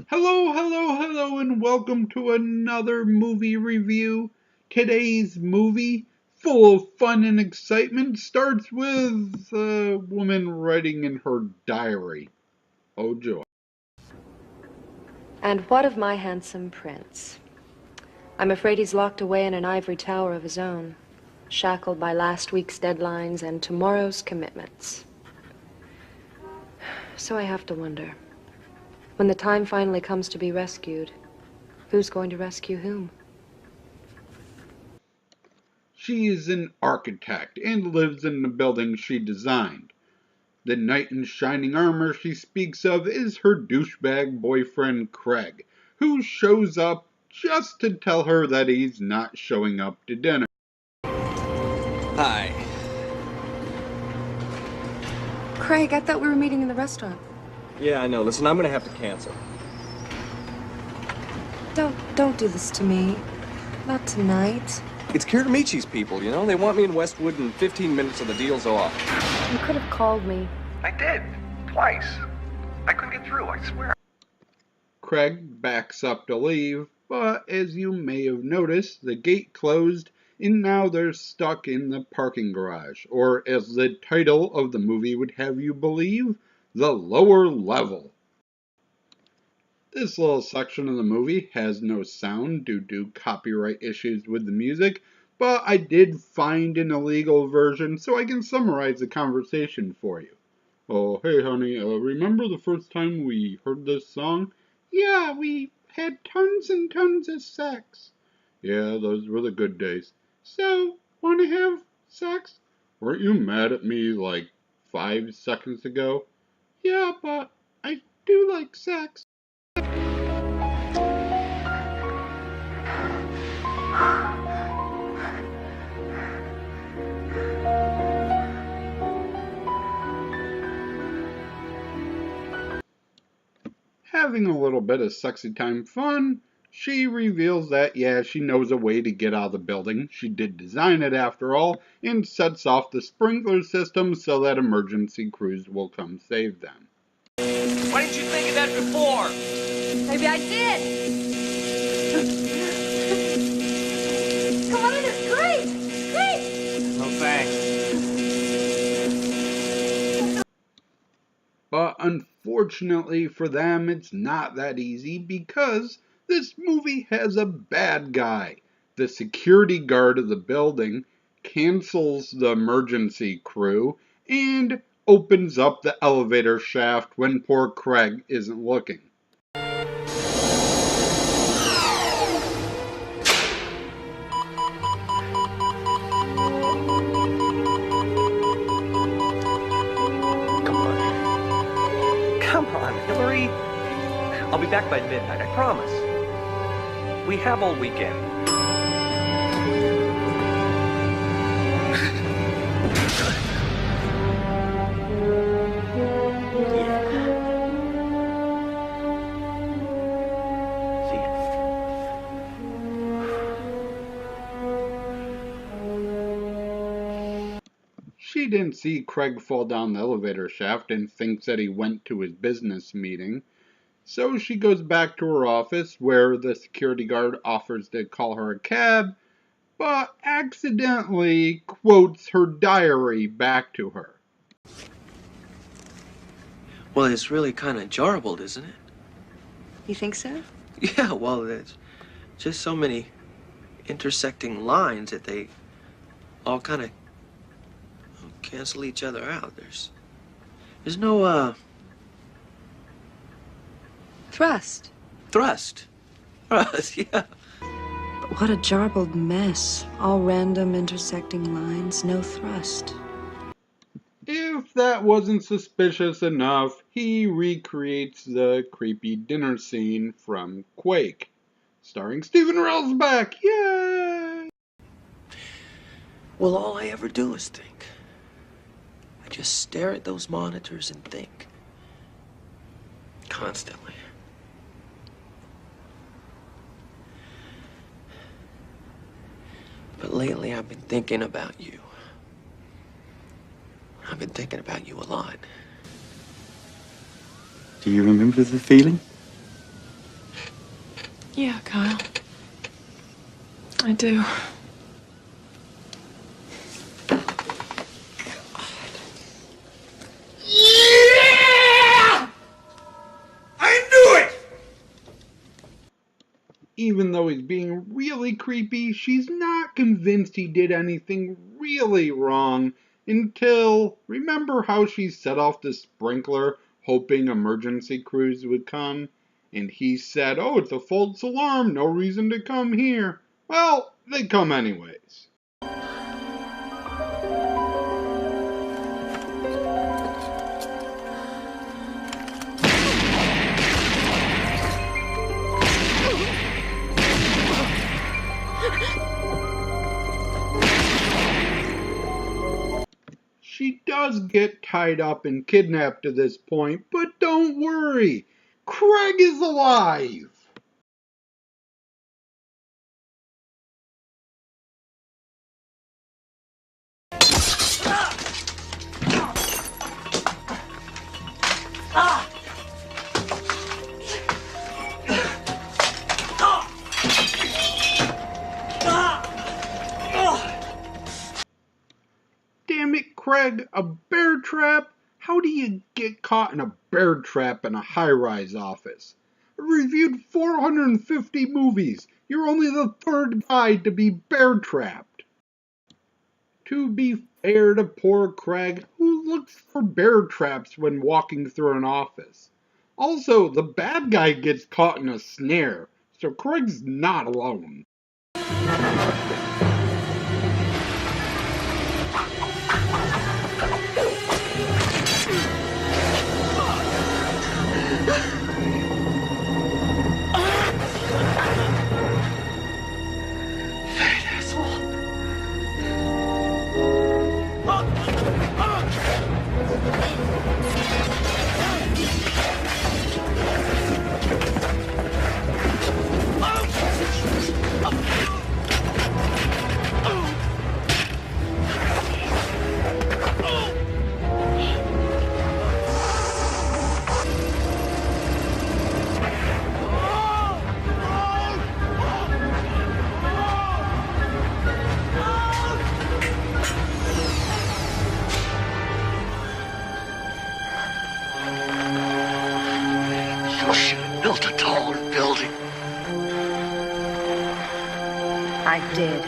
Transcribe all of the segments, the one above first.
Hello, hello, hello, and welcome to another movie review. Today's movie, full of fun and excitement, starts with a woman writing in her diary. Oh, joy. And what of my handsome prince? I'm afraid he's locked away in an ivory tower of his own, shackled by last week's deadlines and tomorrow's commitments. So I have to wonder, when the time finally comes to be rescued, who's going to rescue whom? She is an architect and lives in the building she designed. The knight in shining armor she speaks of is her douchebag boyfriend Craig, who shows up just to tell her that he's not showing up to dinner. Hi. Craig, I thought we were meeting in the restaurant. Yeah, I know. Listen, I'm gonna have to cancel. Don't do this to me. Not tonight. It's Kiramici's people, you know? They want me in Westwood in 15 minutes or the deal's off. You could have called me. I did. Twice. I couldn't get through, I swear. Craig backs up to leave, but as you may have noticed, the gate closed and now they're stuck in the parking garage, or as the title of the movie would have you believe, the lower level. This little section of the movie has no sound due to copyright issues with the music, but I did find an illegal version so I can summarize the conversation for you. Oh, hey honey, remember the first time we heard this song? Yeah, we had tons and tons of sex. Yeah, those were the good days. So, wanna have sex? Weren't you mad at me like 5 seconds ago? Yeah, but I do like sex. Having a little bit of sexy time fun, she reveals that, yeah, she knows a way to get out of the building. She did design it after all, and sets off the sprinkler system so that emergency crews will come save them. Why didn't you think of that before? Maybe I did. Come on in, it's great. Great. No thanks. But unfortunately for them, it's not that easy because this movie has a bad guy. The security guard of the building cancels the emergency crew and opens up the elevator shaft when poor Craig isn't looking. Come on, Hillary. I'll be back by midnight, I promise. We have all weekend. See ya. She didn't see Craig fall down the elevator shaft and thinks that he went to his business meeting. So she goes back to her office where the security guard offers to call her a cab, but accidentally quotes her diary back to her. Well, it's really kind of jarbled, isn't it? You think so? Yeah, well, there's just so many intersecting lines that they all kind of cancel each other out. There's no, Thrust. thrust. Thrust, yeah. But what a jarbled mess. All random intersecting lines, no thrust. If that wasn't suspicious enough, he recreates the creepy dinner scene from Quake, starring Stephen Railsback. Yay! Well, all I ever do is think. I just stare at those monitors and think. Constantly. But lately I've been thinking about you. I've been thinking about you a lot. Do you remember the feeling? Yeah, Kyle. I do. Yeah! I knew it! Even though he's being really creepy, she's not convinced he did anything really wrong until, remember how she set off the sprinkler hoping emergency crews would come? And he said, oh, it's a false alarm, no reason to come here. Well, they come anyways. She does get tied up and kidnapped at this point, but don't worry, Craig is alive! Damn it, Craig, a bear trap? How do you get caught in a bear trap in a high-rise office? I reviewed 450 movies. You're only the third guy to be bear trapped. To be fair to poor Craig, who looks for bear traps when walking through an office? Also, the bad guy gets caught in a snare, so Craig's not alone. Built a tall building. I did.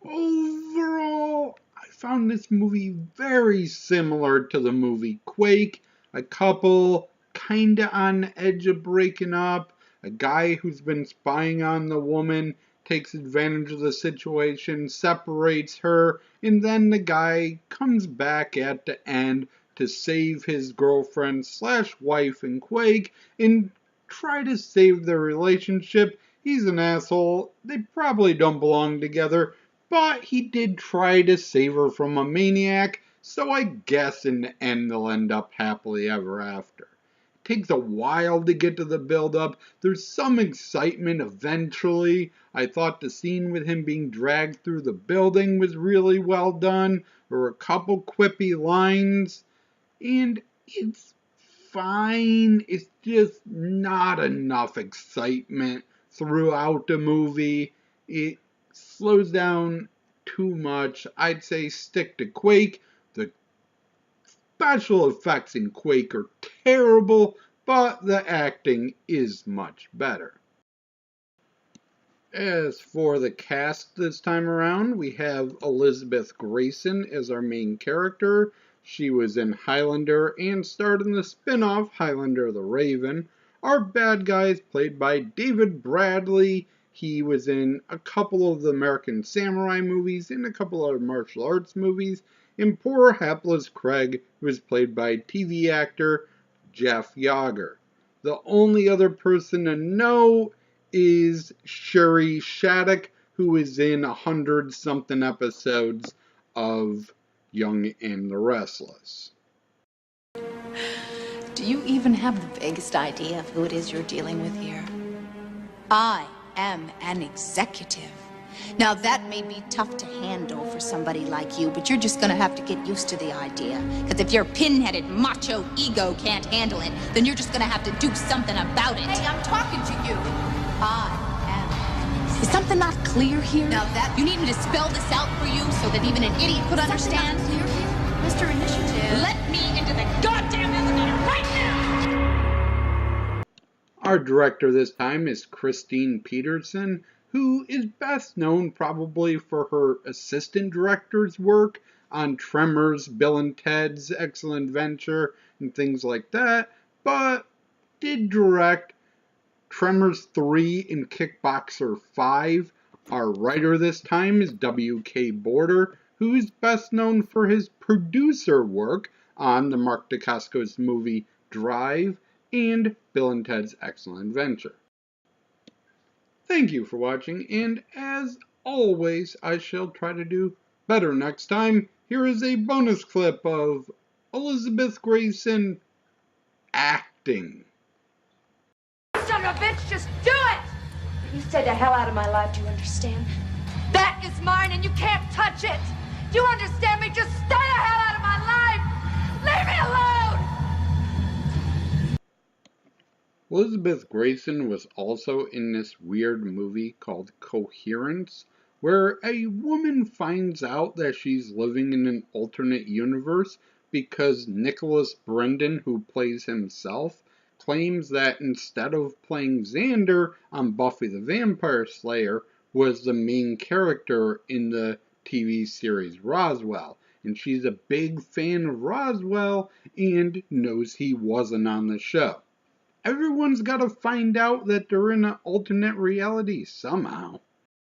Overall, I found this movie very similar to the movie Quake. A couple kinda on the edge of breaking up. A guy who's been spying on the woman takes advantage of the situation, separates her, and then the guy comes back at the end to save his girlfriend slash wife in Quake and try to save their relationship. He's an asshole. They probably don't belong together, but he did try to save her from a maniac, so I guess in the end they'll end up happily ever after. It takes a while to get to the build-up. There's some excitement eventually. I thought the scene with him being dragged through the building was really well done. There were a couple quippy lines, and it's fine. It's just not enough excitement throughout the movie. It slows down too much. I'd say stick to Quake. The special effects in Quake are terrible, but the acting is much better. As for the cast this time around, we have Elizabeth Gracen as our main character. She was in Highlander and starred in the spin-off Highlander the Raven. Our bad guy is played by David Bradley. He was in a couple of the American Samurai movies and a couple of martial arts movies. And poor hapless Craig was played by TV actor Jeff Yager. The only other person to know is Sherry Shattuck, who is in 100-something episodes of Young and the Restless. Do you even have the vaguest idea of who it is you're dealing with here? I am an executive. Now, that may be tough to handle for somebody like you, but you're just gonna have to get used to the idea. Because if your pin-headed macho ego can't handle it, then you're just gonna have to do something about it. Hey, I'm talking to you. I am. Is something not clear here? Now that you need me to spell this out for you so that even an idiot could understand? Clear here? Mr. Initiative. Let me into the goddamn elevator right now! Our director this time is Christine Peterson, who is best known probably for her assistant director's work on Tremors, Bill and Ted's Excellent Adventure, and things like that, but did direct Tremors 3 and Kickboxer 5. Our writer this time is W.K. Border, who is best known for his producer work on the Mark Dacascos movie Drive and Bill and Ted's Excellent Adventure. Thank you for watching, and as always, I shall try to do better next time. Here is a bonus clip of Elizabeth Gracen acting. Son of a bitch, just do it! You stay the hell out of my life, do you understand? That is mine and you can't touch it! Do you understand me? Just stay the hell out of my life! Leave me alone! Elizabeth Gracen was also in this weird movie called Coherence, where a woman finds out that she's living in an alternate universe because Nicholas Brendon, who plays himself, claims that instead of playing Xander on Buffy the Vampire Slayer, was the main character in the TV series Roswell. And she's a big fan of Roswell and knows he wasn't on the show. Everyone's got to find out that they're in an alternate reality somehow.